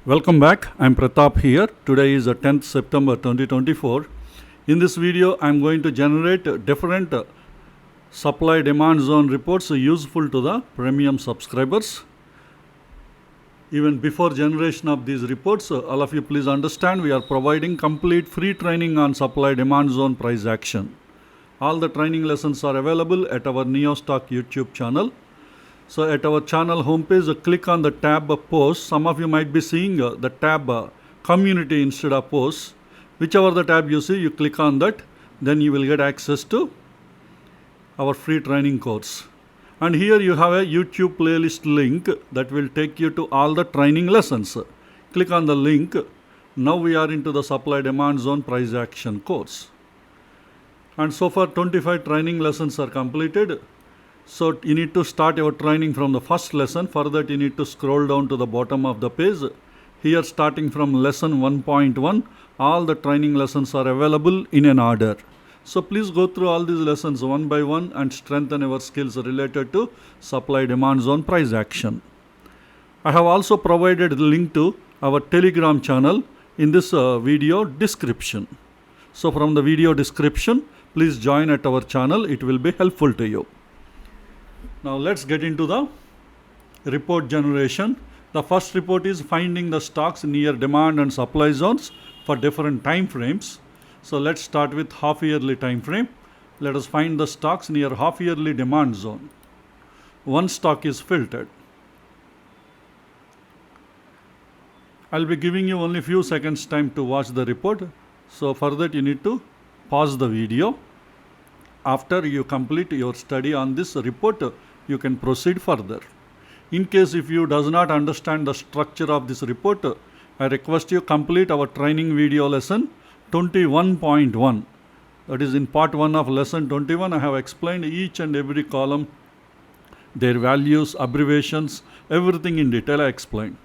Welcome back. I'm Pratap here. Today is the 10th September 2024. In this video, I'm going to generate different supply demand zone reports useful to the premium subscribers. Even before generation of these reports, all of you please understand we are providing complete free training on supply demand zone price action. All the training lessons are available at our NeoStock YouTube channel. So at our channel homepage, click on the tab posts. Some of you might be seeing the tab community instead of posts. Whichever the tab you see, you click on that, then you will get access to our free training course. And here you have a YouTube playlist link that will take you to all the training lessons. Click on the link. Now we are into the supply demand zone price action course. And so far 25 training lessons are completed. So you need to start your training from the first lesson. For that you need to scroll down to the bottom of the page. Here starting from lesson 1.1, all the training lessons are available in an order. So please go through all these lessons one by one and strengthen your skills related to supply demand zone price action. I have also provided the link to our Telegram channel in this video description. So from the video description, please join at our channel. It will be helpful to you. Now let's get into the report generation. The first report is finding the stocks near demand and supply zones for different time frames. So let's start with half yearly time frame. Let us find the stocks near half yearly demand zone. One stock is filtered. I'll be giving you only few seconds time to watch the report. So for that you need to pause the video. After you complete your study on this report, you can proceed further. In case if you does not understand the structure of this report, I request you complete our training video lesson 21.1. That is in part 1 of lesson 21. I have explained each and every column, their values, abbreviations, everything in detail I explained.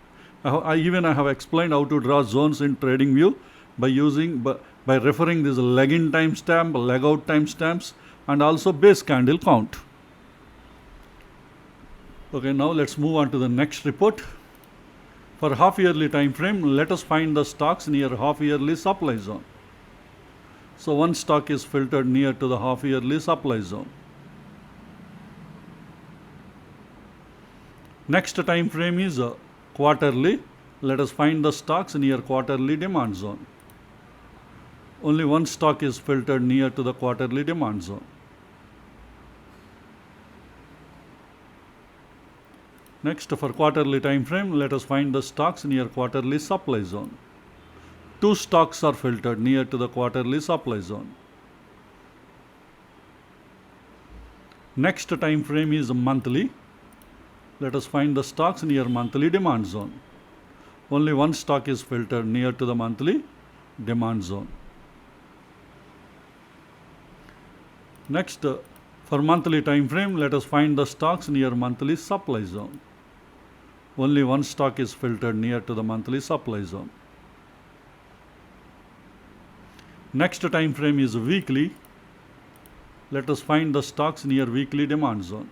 I have explained how to draw zones in TradingView by referring this leg in timestamp, leg out timestamps, and also base candle count. Okay, now let's move on to the next report. For half yearly time frame, let us find the stocks near half yearly supply zone. So one stock is filtered near to the half yearly supply zone. Next time frame is quarterly. Let us find the stocks near quarterly demand zone. Only one stock is filtered near to the quarterly demand zone. Next, for quarterly time frame, let us find the stocks near quarterly supply zone. Two stocks are filtered near to the quarterly supply zone. Next time frame is monthly. Let us find the stocks near monthly demand zone. Only one stock is filtered near to the monthly demand zone. Next, for monthly time frame, let us find the stocks near monthly supply zone. Only one stock is filtered near to the monthly supply zone. Next time frame is weekly. Let us find the stocks near weekly demand zone.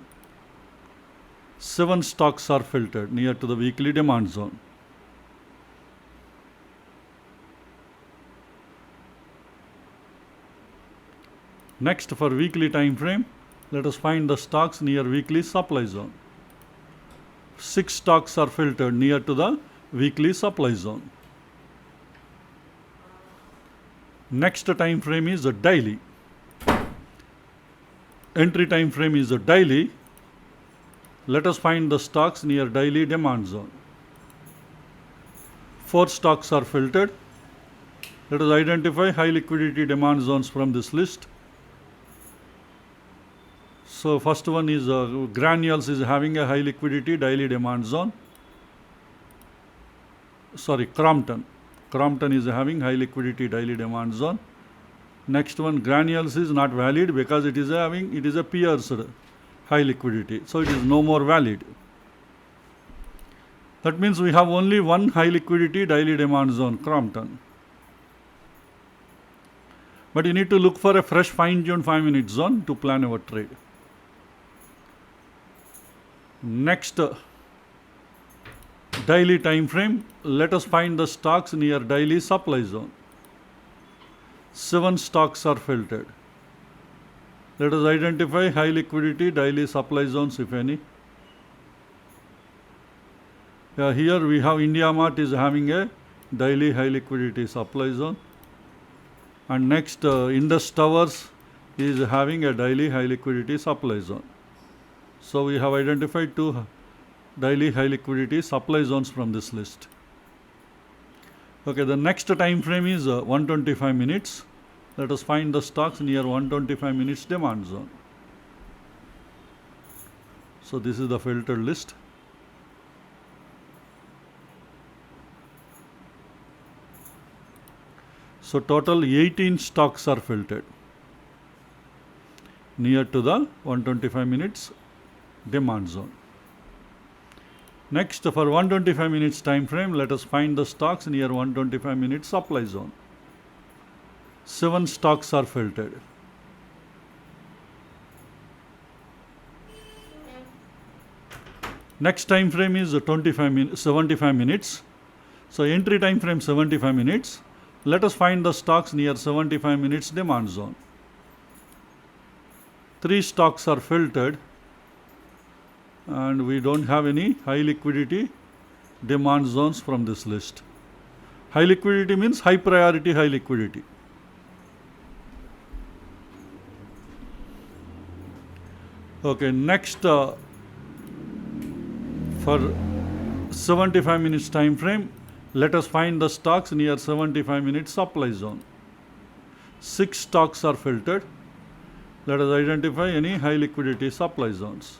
7 stocks are filtered near to the weekly demand zone. Next, for weekly time frame, let us find the stocks near weekly supply zone. 6 stocks are filtered near to the weekly supply zone. Next time frame is a daily. Entry time frame is a daily. Let us find the stocks near daily demand zone. 4 stocks are filtered. Let us identify high liquidity demand zones from this list. So first one is granules is having a high liquidity daily demand zone. Crompton. Crompton is having high liquidity daily demand zone. Next one, granules is not valid because it is a pierced high liquidity. So it is no more valid. That means we have only one high liquidity daily demand zone, Crompton. But you need to look for a fresh fine-tuned 5-minute zone to plan our trade. Next, Daily time frame, let us find the stocks near daily supply zone. 7 stocks are filtered. Let us identify high liquidity daily supply zones, if any. Here we have India Mart is having a daily high liquidity supply zone. And next, Indus Towers is having a daily high liquidity supply zone. So we have identified 2 daily high liquidity supply zones from this list. Okay, the next time frame is 125 minutes. Let us find the stocks near 125 minutes demand zone. So this is the filtered list. So total 18 stocks are filtered near to the 125 minutes demand zone. Next, for 125 minutes time frame, let us find the stocks near 125 minutes supply zone. 7 stocks are filtered. Next time frame is 75 minutes. So entry time frame 75 minutes. Let us find the stocks near 75 minutes demand zone. 3 stocks are filtered, and we don't have any high liquidity demand zones from this list. High liquidity means high priority, high liquidity. Okay, next, for 75 minutes time frame, let us find the stocks near 75 minutes supply zone. 6 stocks are filtered. Let us identify any high liquidity supply zones.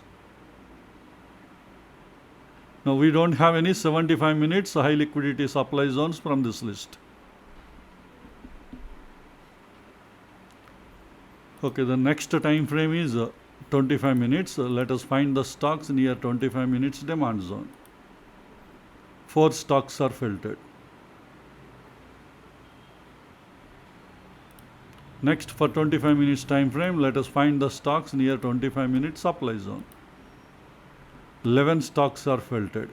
Now we don't have any 75 minutes high liquidity supply zones from this list. Okay, the next time frame is 25 minutes. Let us find the stocks near 25 minutes demand zone. 4 stocks are filtered. Next, for 25 minutes time frame, let us find the stocks near 25 minutes supply zone. 11 stocks are filtered.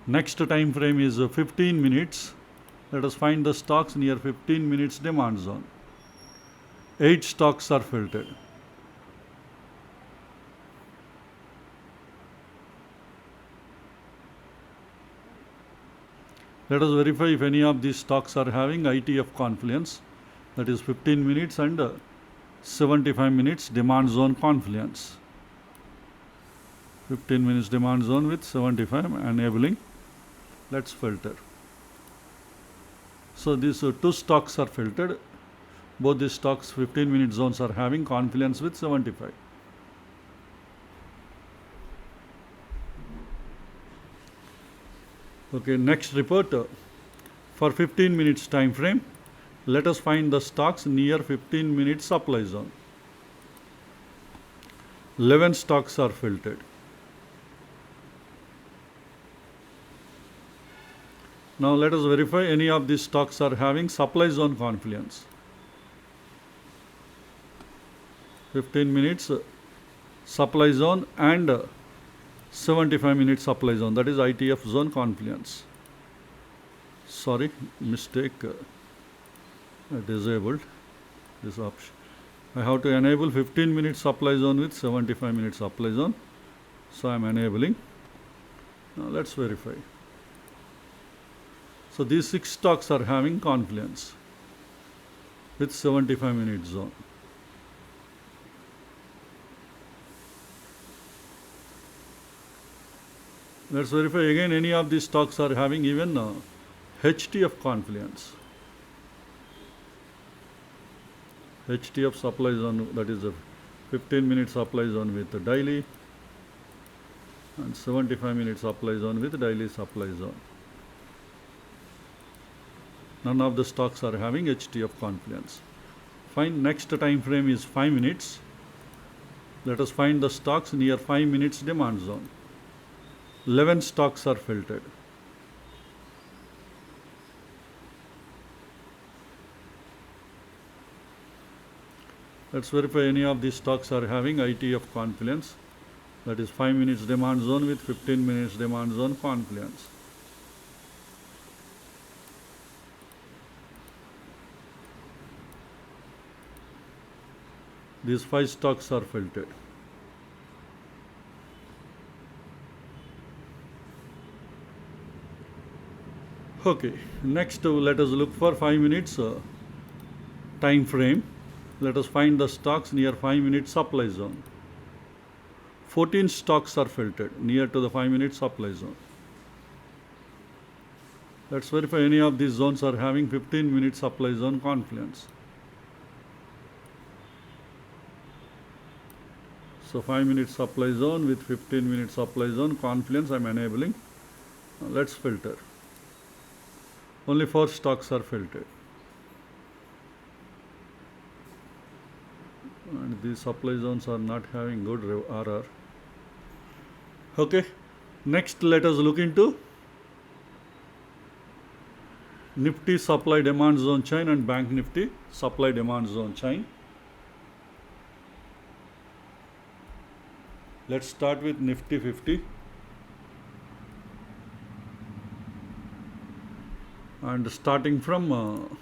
Next time frame is 15 minutes. Let us find the stocks near 15 minutes demand zone. 8 stocks are filtered. Let us verify if any of these stocks are having ITF confluence, that is 15 minutes and 75 minutes demand zone confluence. 15 minutes demand zone with 75 enabling. Let's filter. So these 2 stocks are filtered. Both these stocks 15 minute zones are having confluence with 75. Okay, next report, for 15 minutes time frame, let us find the stocks near 15 minutes supply zone. 11 stocks are filtered. Now let us verify any of these stocks are having supply zone confluence. 15 minutes supply zone and 75 minutes supply zone, that is ITF zone confluence. Sorry, mistake, disabled this option. I have to enable 15 minutes supply zone with 75 minutes supply zone. So I am enabling. Now let's verify. So these 6 stocks are having confluence with 75 minute zone. Let's verify again any of these stocks are having even HTF confluence. HTF supply zone, that is a 15 minute supply zone with the daily and 75 minute supply zone with daily supply zone. None of the stocks are having HTF confluence. Fine, next time frame is 5 minutes. Let us find the stocks near 5 minutes demand zone. 11 stocks are filtered. Let's verify any of these stocks are having ITF confluence. That is 5 minutes demand zone with 15 minutes demand zone confluence. These 5 stocks are filtered. Okay, next let us look for 5 minutes time frame. Let us find the stocks near 5 minute supply zone. 14 stocks are filtered near to the 5 minute supply zone. Let's verify any of these zones are having 15 minute supply zone confluence. So 5 minute supply zone with 15 minute supply zone confluence I am enabling. Let's filter. Only 4 stocks are filtered. And these supply zones are not having good RR. Okay, next let us look into Nifty supply demand zone chain and Bank Nifty supply demand zone chain. Let's start with Nifty 50. And starting from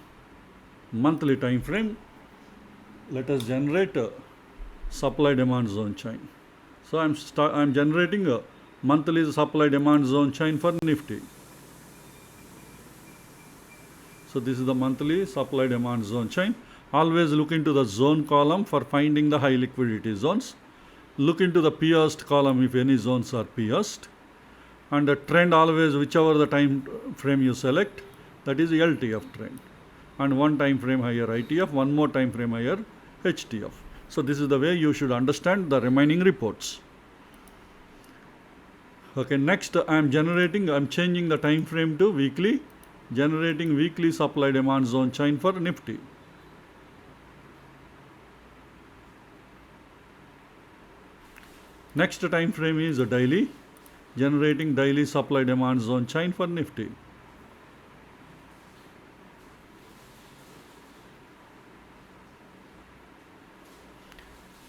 monthly time frame, let us generate a supply demand zone chain. So I'm generating a monthly supply demand zone chain for Nifty. So this is the monthly supply demand zone chain. Always look into the zone column for finding the high liquidity zones. Look into the pierced column if any zones are pierced. And the trend always, whichever the time frame you select, that is LTF trend. And one time frame higher ITF, one more time frame higher HTF. So this is the way you should understand the remaining reports. Okay, next I'm changing the time frame to weekly, generating weekly supply demand zone chain for Nifty. Next time frame is a daily, generating daily supply demand zone chain for Nifty.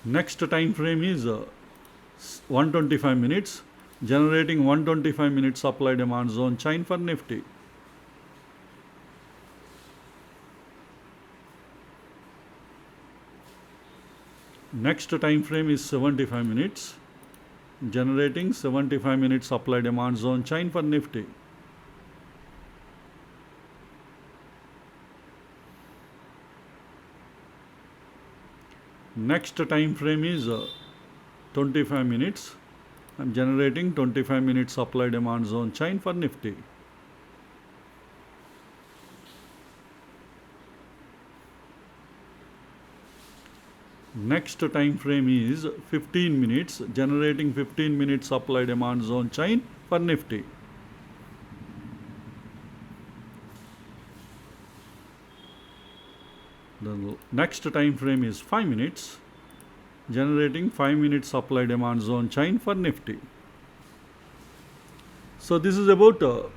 Next time frame is 125 minutes, generating 125 minute supply demand zone chain for Nifty. Next time frame is 75 minutes, generating 75 minute supply demand zone chain for Nifty. Next time frame is 25 minutes. I am generating 25 minute supply demand zone chain for Nifty. Next time frame is 15 minutes, generating 15 minute supply demand zone chain for Nifty. The next time frame is 5 minutes, generating 5 minute supply demand zone chain for Nifty. So this is about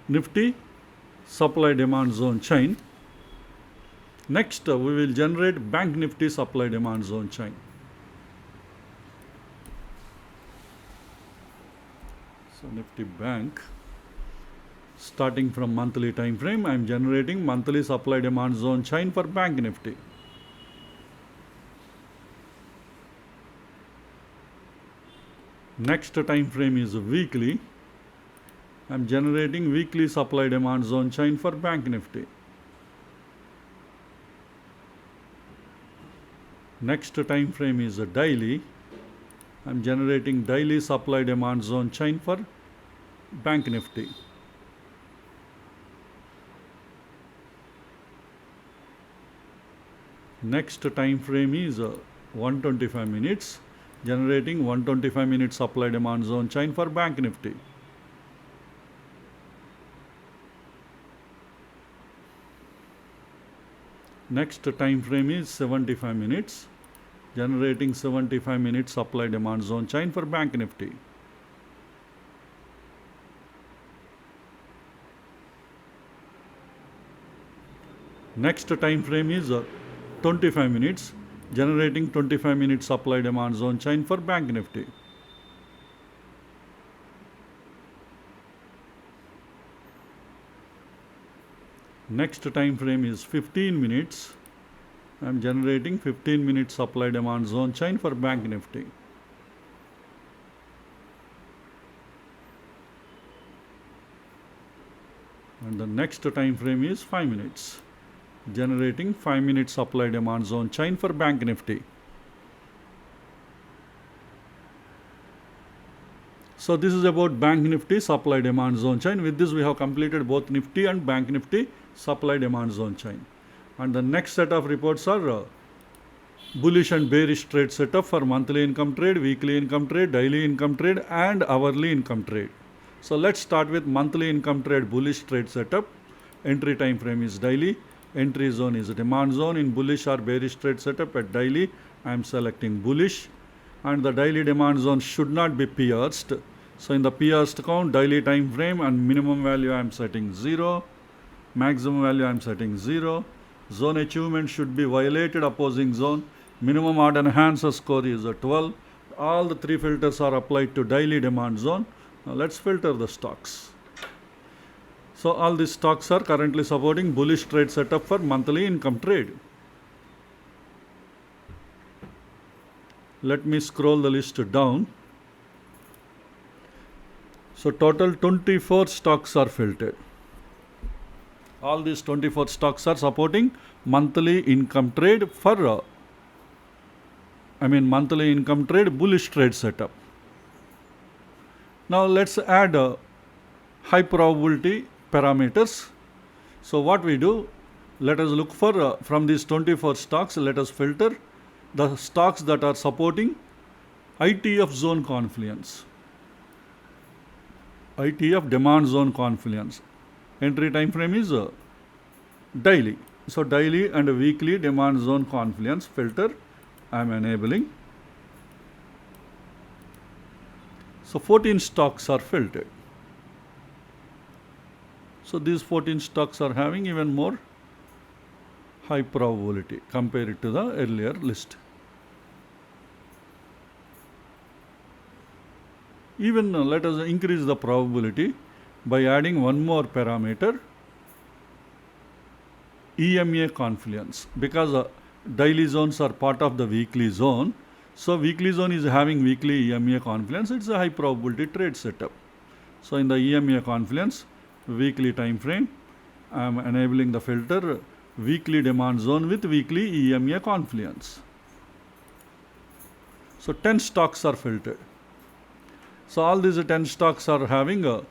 Nifty supply demand zone chain. Next we will generate Bank Nifty supply demand zone chain. So Nifty Bank, starting from monthly time frame, I am generating monthly supply demand zone chain for Bank Nifty. Next time frame is weekly. I am generating weekly supply demand zone chain for Bank Nifty. Next time frame is daily. I am generating daily supply demand zone chain for Bank Nifty. Next time frame is 125 minutes, generating 125 minute supply demand zone chain for Bank Nifty. Next time frame is 75 minutes, generating 75 minute supply demand zone chain for Bank Nifty. Next time frame is 25 minutes, generating 25-minute supply demand zone chain for Bank Nifty. Next time frame is 15 minutes. I am generating 15-minute supply demand zone chain for Bank Nifty. And the next time frame is 5 minutes, generating 5-minute supply demand zone chain for Bank Nifty. So this is about Bank Nifty supply demand zone chain. With this we have completed both Nifty and Bank Nifty supply demand zone chain. And the next set of reports are bullish and bearish trade setup for monthly income trade, weekly income trade, daily income trade and hourly income trade. So let's start with monthly income trade bullish trade setup. Entry time frame is daily. Entry zone is demand zone. In bullish or bearish trade setup at daily, I am selecting bullish. And the daily demand zone should not be pierced. So in the pierced count, daily time frame and minimum value I am setting 0. Maximum value I am setting 0. Zone achievement should be violated opposing zone. Minimum odd enhancer score is 12. All the 3 filters are applied to daily demand zone. Now let's filter the stocks. So all these stocks are currently supporting bullish trade setup for monthly income trade. Let me scroll the list down. So total 24 stocks are filtered. All these 24 stocks are supporting monthly income trade for monthly income trade bullish trade setup. Now let's add high probability parameters. So what we do, let us look for from these 24 stocks, let us filter the stocks that are supporting ITF zone confluence, ITF demand zone confluence. Entry time frame is daily. So daily and weekly demand zone confluence filter I am enabling. So 14 stocks are filtered. So these 14 stocks are having even more high probability compared to the earlier list. Even let us increase the probability by adding one more parameter, EMA confluence, because daily zones are part of the weekly zone. So weekly zone is having weekly EMA confluence. It's a high probability trade setup. So in the EMA confluence, weekly time frame, I am enabling the filter weekly demand zone with weekly EMA confluence. So 10 stocks are filtered. So all these 10 stocks are having a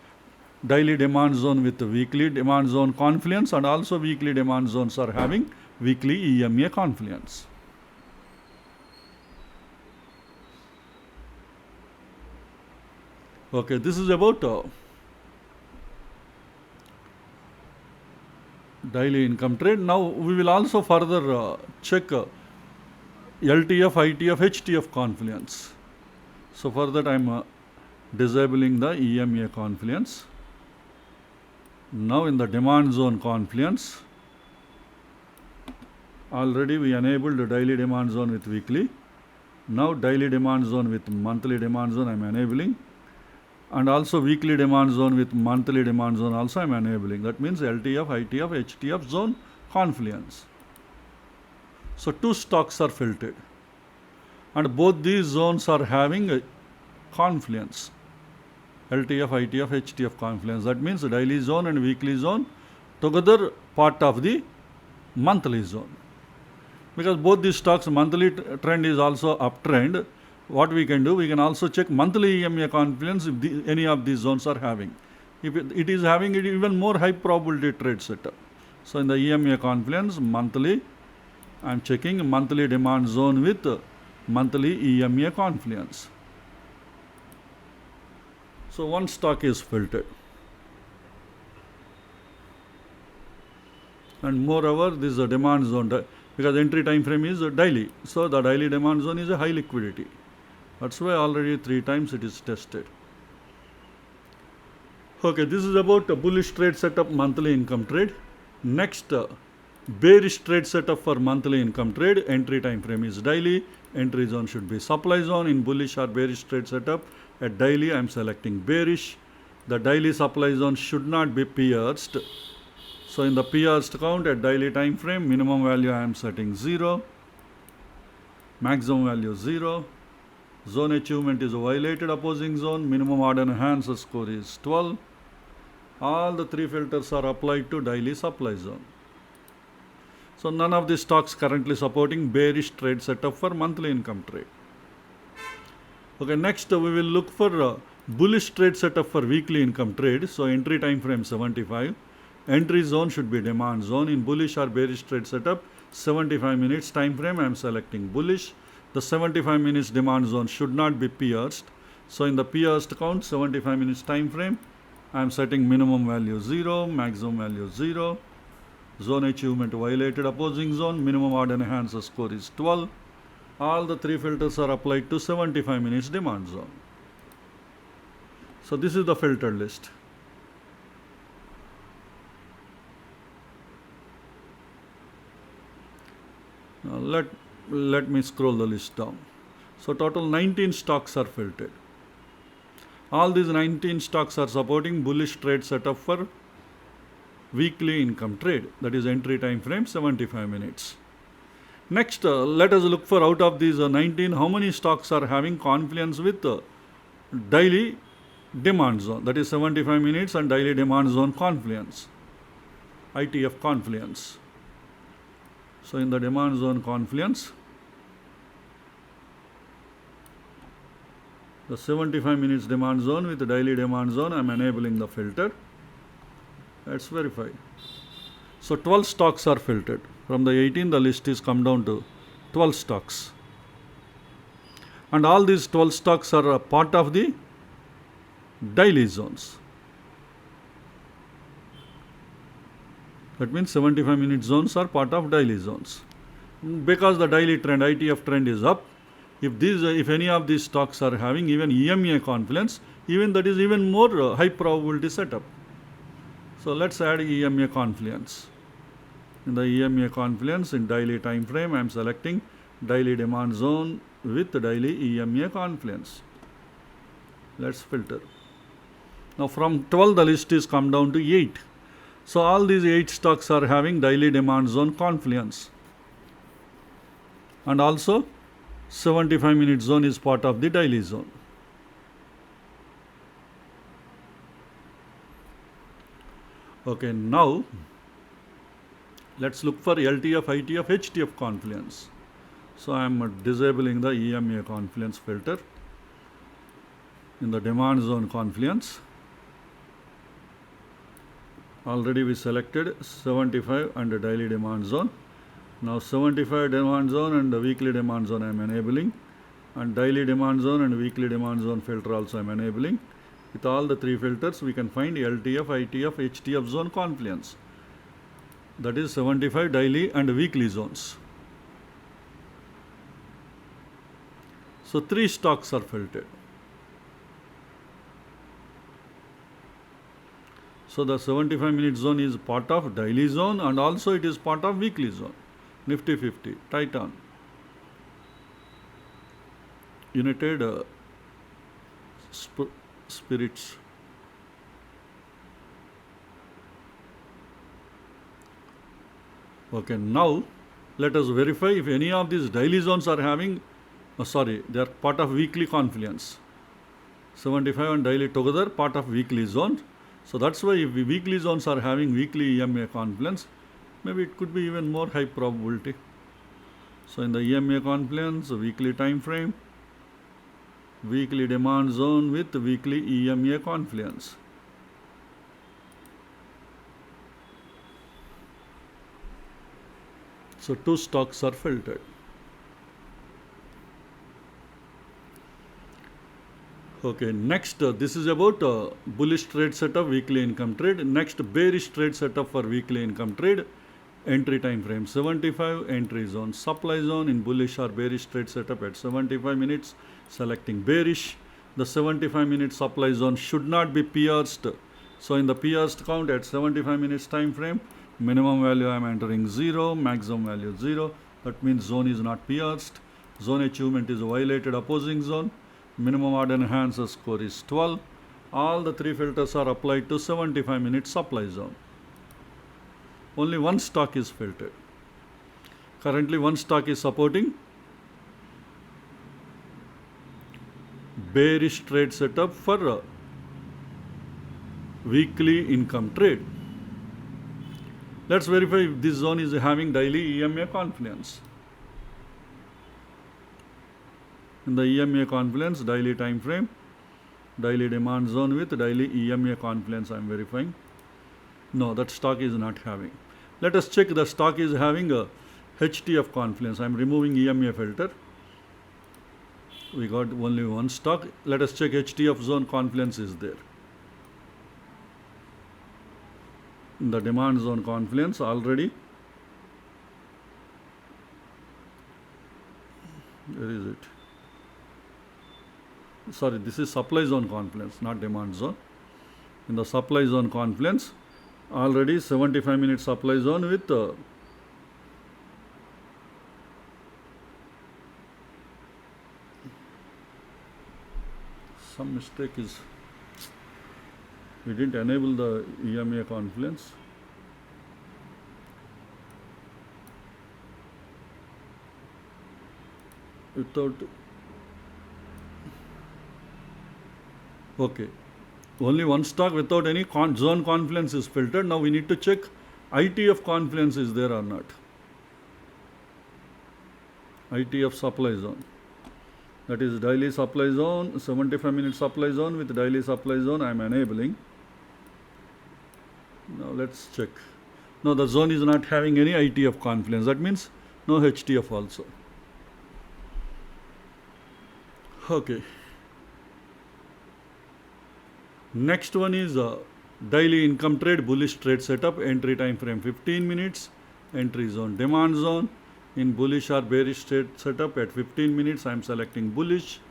daily demand zone with weekly demand zone confluence, and also weekly demand zones are having weekly EMA confluence. Okay, this is about daily income trade. Now we will also further check LTF, ITF, HTF confluence. So for that I am disabling the EMA confluence. Now in the demand zone confluence, already we enabled the daily demand zone with weekly. Now daily demand zone with monthly demand zone I am enabling, and also weekly demand zone with monthly demand zone also I am enabling. That means LTF, ITF, HTF zone confluence. So 2 stocks are filtered, and both these zones are having a confluence, LTF, ITF, HTF confluence. That means daily zone and weekly zone together part of the monthly zone. Because both these stocks monthly trend is also uptrend, what we can do, we can also check monthly EMA confluence if any of these zones are having. If it is having it even more high probability trade setup. So in the EMA confluence monthly, I am checking monthly demand zone with monthly EMA confluence. So one stock is filtered. And moreover, this is a demand zone because entry time frame is daily. So the daily demand zone is a high liquidity. That's why already 3 times it is tested. Okay, this is about a bullish trade setup monthly income trade. Next, Bearish trade setup for monthly income trade. Entry time frame is daily. Entry zone should be supply zone. In bullish or bearish trade setup at daily, I am selecting bearish. The daily supply zone should not be pierced. So in the pierced count at daily time frame, minimum value I am setting 0. Maximum value 0. Zone achievement is a violated opposing zone. Minimum order enhancer score is 12. All the 3 filters are applied to daily supply zone. So none of the stocks currently supporting bearish trade setup for monthly income trade. Okay, next we will look for bullish trade setup for weekly income trade. So entry time frame 75. Entry zone should be demand zone. In bullish or bearish trade setup, 75 minutes time frame, I am selecting bullish. The 75 minutes demand zone should not be pierced. So in the pierced count, 75 minutes time frame, I am setting minimum value 0, maximum value 0. Zone achievement violated opposing zone. Minimum order enhancer score is 12. All the 3 filters are applied to 75 minutes demand zone. So this is the filter list. Now let me scroll the list down. So total 19 stocks are filtered. All these 19 stocks are supporting bullish trade setup for weekly income trade. That is entry time frame 75 minutes. Next, let us look for out of these 19, how many stocks are having confluence with daily demand zone. That is 75 minutes and daily demand zone confluence. ITF confluence. So in the demand zone confluence, the 75 minutes demand zone with the daily demand zone, I am enabling the filter. Let's verify. So 12 stocks are filtered. From the 18, the list is come down to 12 stocks. And all these 12 stocks are a part of the daily zones. That means 75 minute zones are part of daily zones. Because the daily trend, ITF trend is up, if any of these stocks are having even EMA confluence, even that is even more high probability setup. So let's add EMA confluence. In the EMA confluence in daily time frame, I am selecting daily demand zone with daily EMA confluence. Let's filter. Now from 12, the list is come down to 8. So all these 8 stocks are having daily demand zone confluence. And also 75 minute zone is part of the daily zone. Okay, now let's look for LTF, ITF, HTF confluence. So I am disabling the EMA confluence filter in the demand zone confluence. Already we selected 75 and the daily demand zone. Now 75 demand zone and the weekly demand zone I am enabling, and daily demand zone and weekly demand zone filter also I am enabling. With all the 3 filters, we can find LTF, ITF, HTF zone confluence. That is 75 daily and weekly zones. So 3 stocks are filtered. So the 75 minute zone is part of daily zone and also it is part of weekly zone. NIFTY 50, Titan, United Spirits. Okay, now let us verify if any of these daily zones are having, they are part of weekly confluence. 75 and daily together part of weekly zone. So that's why if the weekly zones are having weekly EMA confluence, maybe it could be even more high probability. So in the EMA confluence, weekly time frame, weekly demand zone with weekly EMA confluence. So 2 stocks are filtered. Okay, next this is about bullish trade setup, weekly income trade. Next, bearish trade setup for weekly income trade. Entry time frame 75, entry zone, supply zone. In bullish or bearish trade setup at 75 minutes, selecting bearish. The 75 minute supply zone should not be pierced. So in the pierced count at 75 minutes time frame, minimum value I am entering 0, maximum value 0. That means zone is not pierced. Zone achievement is violated opposing zone. Minimum order enhancer score is 12. All the three filters are applied to 75-minute supply zone. Only one stock is filtered. Currently one stock is supporting bearish trade setup for weekly income trade. Let's verify if this zone is having daily EMA confluence. In the EMA confluence, daily time frame, daily demand zone with daily EMA confluence I am verifying. No, that stock is not having. Let us check the stock is having a HTF confluence. I am removing EMA filter. We got only one stock. Let us check HTF zone confluence is there. In the demand zone confluence already. Where is it? Sorry, this is supply zone confluence, not demand zone. In the supply zone confluence, already 75-minute supply zone with some mistake is we didn't enable the EMA confluence. Without okay, only one stock without any zone confluence is filtered. Now we need to check ITF confluence is there or not. ITF supply zone, that is daily supply zone, 75-minute supply zone with daily supply zone I am enabling. Now let's check. No, the zone is not having any ITF confluence. That means no HTF also. Okay. Next one is daily income trade, bullish trade setup, entry time frame 15 minutes, entry zone, demand zone. In bullish or bearish trade setup at 15 minutes, I am selecting bullish.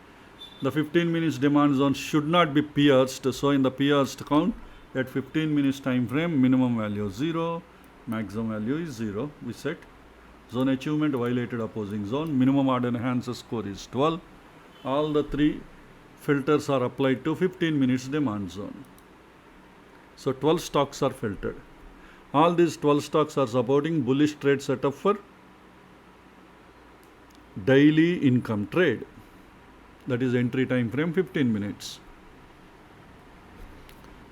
The 15 minutes demand zone should not be pierced. So in the pierced count, at 15 minutes time frame, minimum value 0, maximum value is 0. We set. Zone achievement violated opposing zone. Minimum order enhancer score is 12. All the three filters are applied to 15 minutes demand zone. So 12 stocks are filtered. All these 12 stocks are supporting bullish trade setup for daily income trade. That is entry time frame 15 minutes.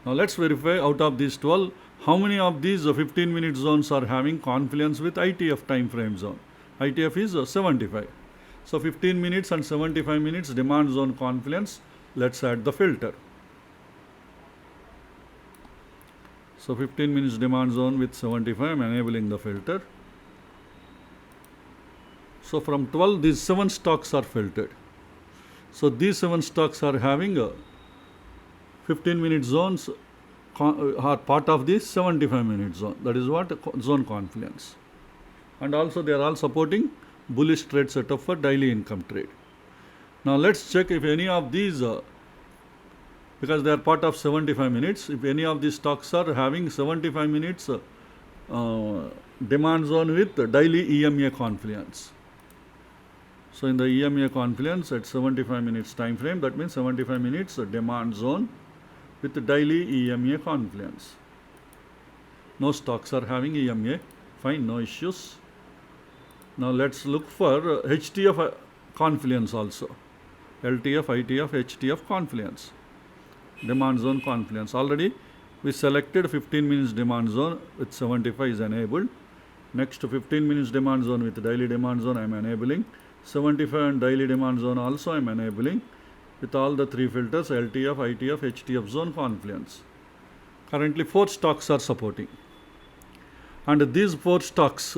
Now let's verify out of these 12, how many of these 15-minute zones are having confluence with ITF time frame zone. ITF is 75. So 15 minutes and 75 minutes demand zone confluence. Let's add the filter. So 15 minutes demand zone with 75, I am enabling the filter. So from 12, these 7 stocks are filtered. So these 7 stocks are having 15-minute zones are part of this 75-minute zone. That is what zone confluence. And also they are all supporting bullish trade setup for daily income trade. Now let's check if any of these, because they are part of 75 minutes, if any of these stocks are having 75 minutes demand zone with daily EMA confluence. So in the EMA confluence at 75 minutes time frame, that means 75 minutes demand zone with daily EMA confluence. No stocks are having EMA. Fine, no issues. Now let's look for HTF confluence also. LTF, ITF, HTF confluence. Demand zone confluence. Already we selected 15 minutes demand zone with 75 is enabled. Next 15 minutes demand zone with daily demand zone I am enabling. 75 and daily demand zone also I am enabling with all the 3 filters LTF, ITF, HTF zone confluence. Currently 4 stocks are supporting. And these 4 stocks,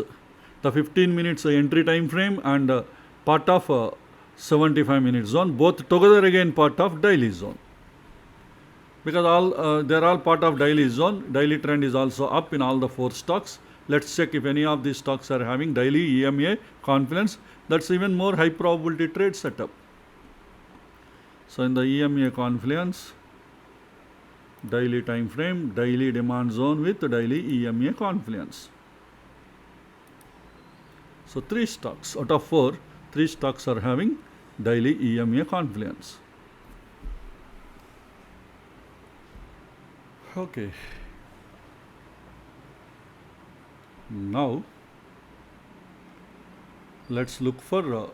the 15 minutes entry time frame and part of 75 minute zone, both together again part of daily zone. Because they are all part of daily zone. Daily trend is also up in all the 4 stocks. Let's check if any of these stocks are having daily EMA confluence. That's even more high probability trade setup. So in the EMA confluence, daily time frame, daily demand zone with daily EMA confluence. So 3 stocks out of 4, 3 stocks are having daily EMA confluence. Okay. Now let's look for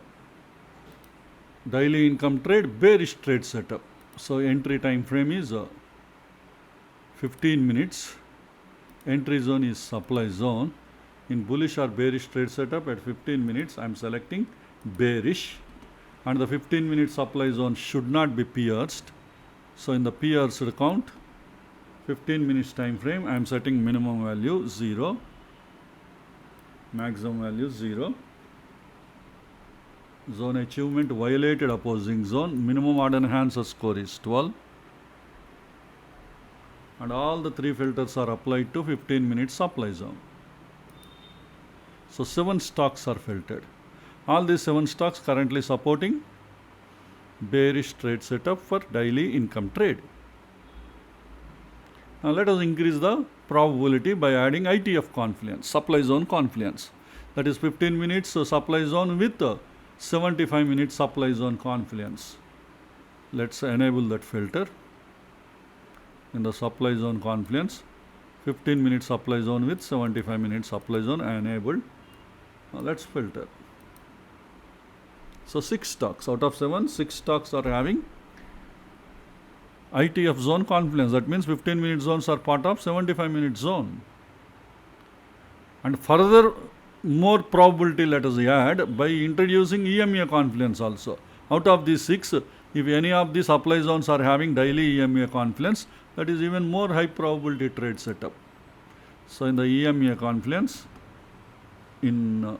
daily income trade bearish trade setup. So entry time frame is 15 minutes. Entry zone is supply zone. In bullish or bearish trade setup at 15 minutes, I am selecting bearish, and the 15-minute supply zone should not be pierced. So in the pierced count, 15 minutes time frame, I am setting minimum value 0, maximum value 0. Zone achievement violated opposing zone, minimum odd enhancer score is 12. And all the 3 filters are applied to 15-minute supply zone. So 7 stocks are filtered. All these 7 stocks currently supporting bearish trade setup for daily income trade. Now let us increase the probability by adding ITF confluence, supply zone confluence. That is 15 minutes supply zone with 75 minutes supply zone confluence. Let's enable that filter. In the supply zone confluence, 15 minute supply zone with 75 minutes supply zone enabled. Now let's filter. So 6 stocks out of 7, 6 stocks are having ITF zone confluence. That means 15 minute zones are part of 75 minute zone. And further more probability let us add by introducing EMA confluence also. Out of these 6, if any of the supply zones are having daily EMA confluence, that is even more high probability trade setup. So in the EMA confluence in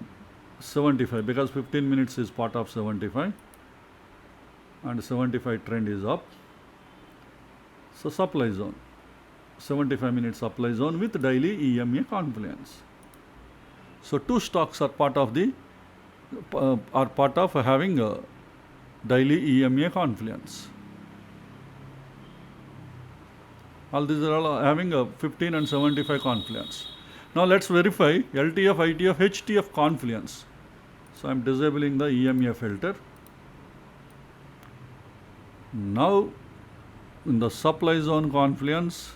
75, because 15 minutes is part of 75 and 75 trend is up. So supply zone, 75 minutes supply zone with daily EMA confluence. So 2 stocks are part of having daily EMA confluence. All these are all having a 15 and 75 confluence. Now let's verify LTF, ITF, HTF confluence. So I am disabling the EMA filter. Now in the supply zone confluence,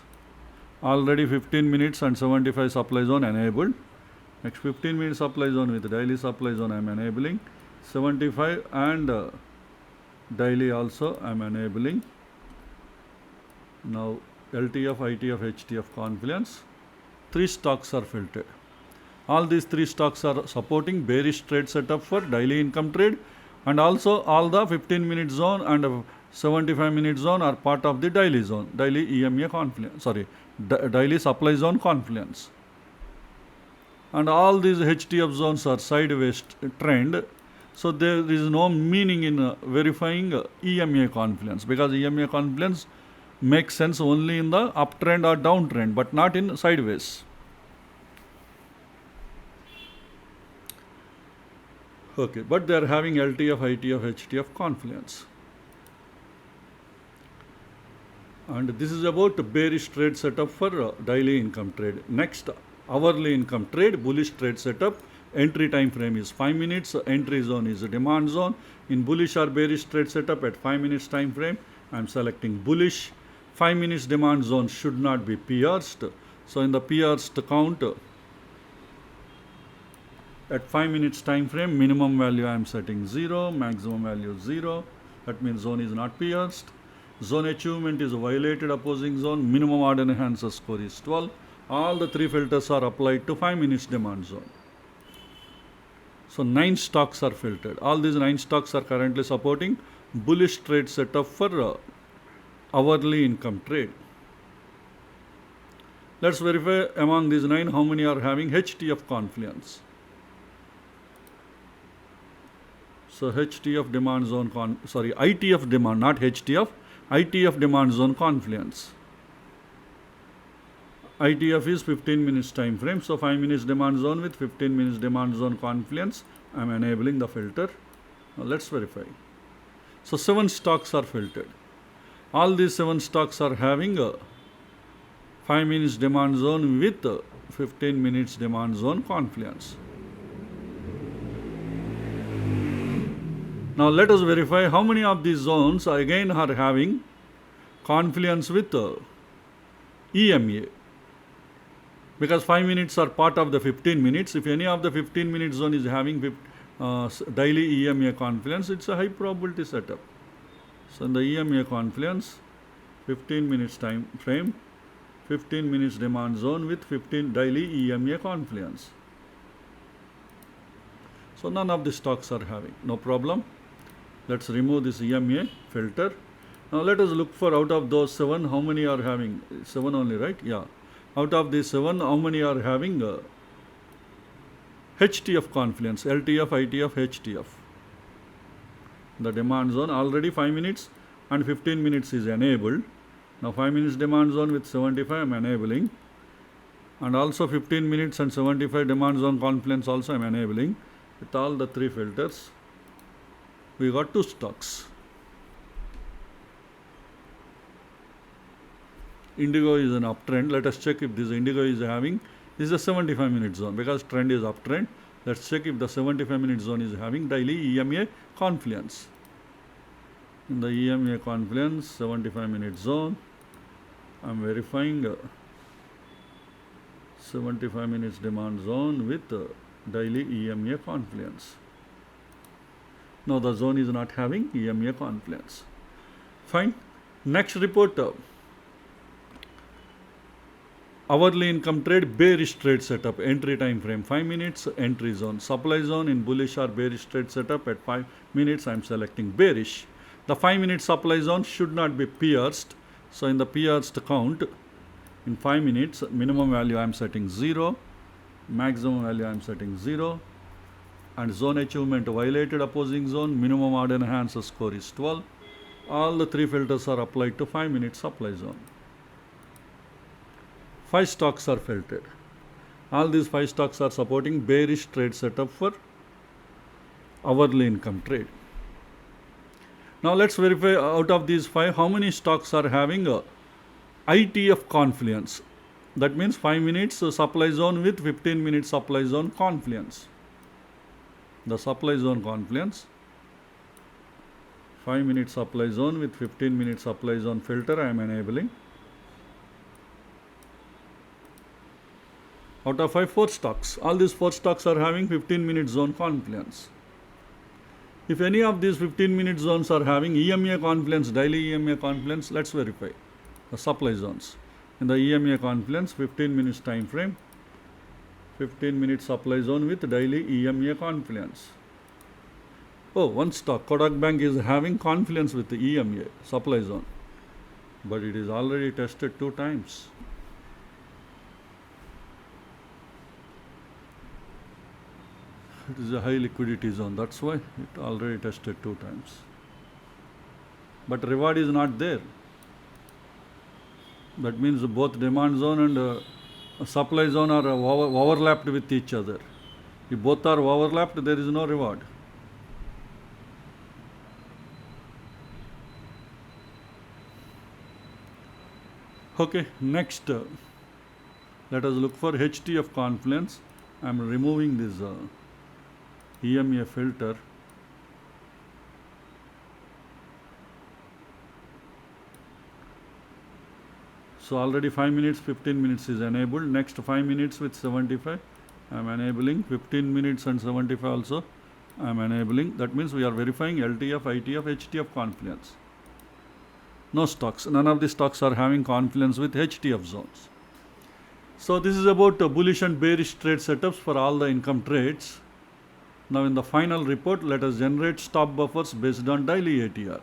already 15 minutes and 75 supply zone enabled. Next 15 minute supply zone with daily supply zone I am enabling. 75 and daily also I am enabling. Now LTF, ITF, HTF confluence. 3 stocks are filtered. All these 3 stocks are supporting bearish trade setup for daily income trade, and also all the 15 minute zone and 75 minute zone are part of the daily zone, daily EMA confluence, daily supply zone confluence. And all these HTF zones are sideways trend. So there is no meaning in verifying EMA confluence, because EMA confluence makes sense only in the uptrend or downtrend, but not in sideways. Okay, but they are having LTF, ITF, HTF confluence. And this is about bearish trade setup for daily income trade. Next, hourly income trade, bullish trade setup. Entry time frame is 5 minutes. Entry zone is a demand zone. In bullish or bearish trade setup at 5 minutes time frame, I am selecting bullish. 5 minutes demand zone should not be pierced. So in the pierced count, at 5 minutes time frame, minimum value I am setting 0, maximum value 0. That means zone is not pierced. Zone achievement is violated opposing zone. Minimum odd enhancer score is 12. All the 3 filters are applied to 5 minutes demand zone. So 9 stocks are filtered. All these 9 stocks are currently supporting bullish trade setup for hourly income trade. Let's verify among these 9 how many are having HTF confluence. So HTF demand zone, ITF demand, not HTF, ITF demand zone confluence. ITF is 15 minutes time frame, so 5 minutes demand zone with 15 minutes demand zone confluence. I am enabling the filter. Now let's verify. So 7 stocks are filtered. All these 7 stocks are having a 5 minutes demand zone with 15 minutes demand zone confluence. Now let us verify how many of these zones again are having confluence with EMA. Because 5 minutes are part of the 15 minutes. If any of the 15 minute zone is having daily EMA confluence, it's a high probability setup. So in the EMA confluence, 15 minutes time frame, 15 minutes demand zone with 15 daily EMA confluence. So none of the stocks are having, no problem. Let's remove this EMA filter. Now let us look for out of those 7, how many are having, 7 only, right? Yeah. Out of these 7, how many are having HTF confluence, LTF, ITF, HTF. The demand zone already 5 minutes and 15 minutes is enabled. Now 5 minutes demand zone with 75 I am enabling. And also 15 minutes and 75 demand zone confluence also I am enabling. With all the 3 filters, we got 2 stocks. Indigo is an uptrend. Let us check if this Indigo is having, this is a 75 minute zone because trend is uptrend. Let's check if the 75 minute zone is having daily EMA confluence. In the EMA confluence 75 minute zone, I am verifying 75 minutes demand zone with daily EMA confluence. No, the zone is not having EMA confluence. Fine. Next report, hourly income trade, bearish trade setup, entry time frame 5 minutes, entry zone, supply zone in bullish or bearish trade setup at 5 minutes. I am selecting bearish. The 5 minute supply zone should not be pierced. So in the pierced count, in 5 minutes, minimum value I am setting 0, maximum value I am setting 0, and zone achievement violated opposing zone, minimum odd enhancer score is 12. All the 3 filters are applied to 5 minute supply zone. 5 stocks are filtered. All these 5 stocks are supporting bearish trade setup for hourly income trade. Now let's verify out of these 5 how many stocks are having a ITF confluence. That means 5 minutes supply zone with 15 minute supply zone confluence. The supply zone confluence, 5 minute supply zone with 15 minute supply zone filter I am enabling. Out of 5, 4 stocks. All these 4 stocks are having 15 minute zone confluence. If any of these 15 minute zones are having EMA confluence, daily EMA confluence, let's verify the supply zones. In the EMA confluence, 15 minutes time frame, 15 minute supply zone with daily EMA confluence. Oh, one stock, Kodak Bank, is having confluence with the EMA supply zone, but it is already tested 2 times. It is a high liquidity zone, that's why it already tested 2 times. But reward is not there. That means both demand zone and supply zone are overlapped with each other. If both are overlapped, there is no reward. Okay, next let us look for HTF confluence. I am removing this EMA filter. So already 5 minutes, 15 minutes is enabled. Next 5 minutes with 75 I am enabling. 15 minutes and 75 also I am enabling. That means we are verifying LTF, ITF, HTF confluence. No stocks. None of the stocks are having confluence with HTF zones. So this is about bullish and bearish trade setups for all the income trades. Now in the final report, let us generate stop buffers based on daily ATR.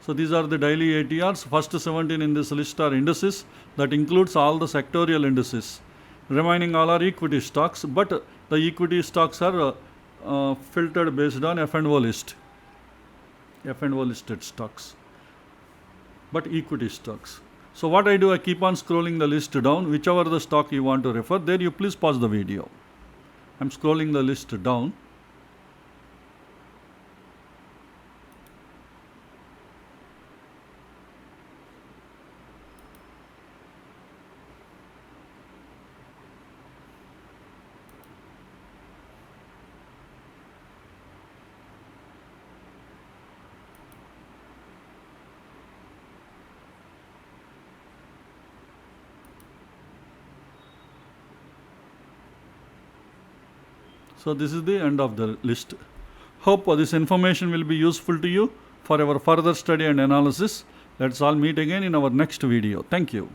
So these are the daily ATRs. First 17 in this list are indices. That includes all the sectorial indices. Remaining all are equity stocks, but the equity stocks are filtered based on F&O list. F&O listed stocks, but equity stocks. So what I do, I keep on scrolling the list down. Whichever the stock you want to refer, there you please pause the video. I'm scrolling the list down. So this is the end of the list. Hope this information will be useful to you for our further study and analysis. Let's all meet again in our next video. Thank you.